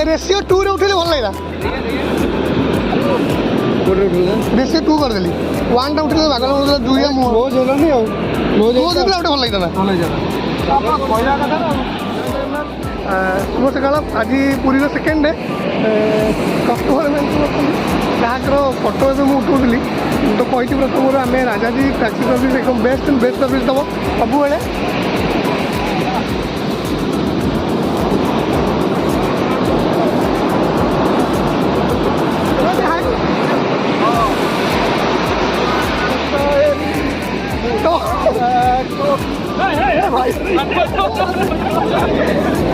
ratio 2 रे उठेले भल लागला रेसीओ 2 करदेली 1 टा उठेले बागल मतलब 2 या मो जलानी आ मो जेतला उठे भल लागला शुभ सकाल आज पुरी सेकेंड डे कस्टमर जहाँ फटो ए उठाऊली तो कही प्रथम आम राजाजी टैक्सी सर्विस एकदम बेस्ट सर्विस दब सब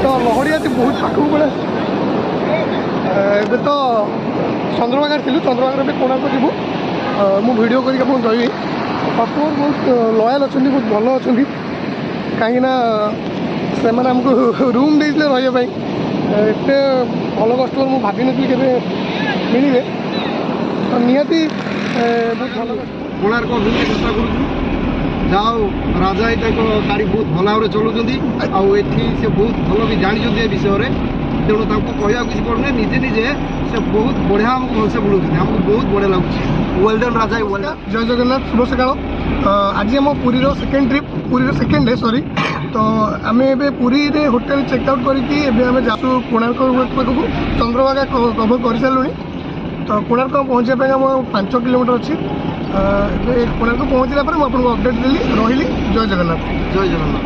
तो लहड़ी आज बहुत पाखक पड़े ଏବେ ତ ଚନ୍ଦ୍ରଭାଗାରେ ଥିଲୁ ଚନ୍ଦ୍ରଭାଗାରେ ଏବେ କୋଣାର୍କ ଯିବୁ ମୁଁ ଭିଡ଼ିଓ କରିକି ଆପଣଙ୍କୁ କହିବି କଷ୍ଟମର ବହୁତ ଲୟାଲ୍ ଅଛନ୍ତି ବହୁତ ଭଲ ଅଛନ୍ତି କାହିଁକିନା ସେମାନେ ଆମକୁ ରୁମ୍ ଦେଇଥିଲେ ରହିବା ପାଇଁ ଏତେ ଭଲ କଷ୍ଟମର ମୁଁ ଭାବିନଥିଲି କେବେ ମିଳିବେ ତ ନିହାତି ବହୁତ ଭଲ କୋଣାର୍କ ବୁଲି ଚେଷ୍ଟା କରୁଛୁ ଯାଉ ରାଜା ତାଙ୍କ ଗାଡ଼ି ବହୁତ ଭଲ ଭାବରେ ଚଲାଉଛନ୍ତି ଆଉ ଏଠି ସେ ବହୁତ ଭଲ ବି ଜାଣିଛନ୍ତି ଏ ବିଷୟରେ ତେଣୁ ତାଙ୍କୁ କହିବାକୁ କିଛି ପଡ଼ୁନି ନିଜେ ନିଜେ ସେ ବହୁତ ବଢ଼ିଆ ଆମକୁ ଭଲସେ ବୁଲାଉଛନ୍ତି ଆମକୁ ବହୁତ ବଢ଼ିଆ ଲାଗୁଛି ୱେଲଡନ୍ ରାଜା ୱେଲଡନ୍ ଜୟ ଜଗନ୍ନାଥ ଶୁଭ ସକାଳ ଆଜି ଆମ ପୁରୀର ସେକେଣ୍ଡ ଟ୍ରିପ୍ ପୁରୀର ସେକେଣ୍ଡ ଡେ ସରି ତ ଆମେ ଏବେ ପୁରୀରେ ହୋଟେଲ ଚେକ୍ ଆଉଟ୍ କରିକି ଏବେ ଆମେ ଯାଉଛୁ କୋଣାର୍କ ପାଖକୁ ଚନ୍ଦ୍ରଭାଗା କଭର କରିସାରିଲୁଣି ତ କୋଣାର୍କ ପହଞ୍ଚିବା ପାଇଁ ଆମ 5 କିଲୋମିଟର ଅଛି ଏବେ କୋଣାର୍କ ପହଞ୍ଚିଲା ପରେ ମୁଁ ଆପଣଙ୍କୁ ଅପଡେଟ୍ ଦେଲି ରହିଲି ଜୟ ଜଗନ୍ନାଥ ଜୟ ଜଗନ୍ନାଥ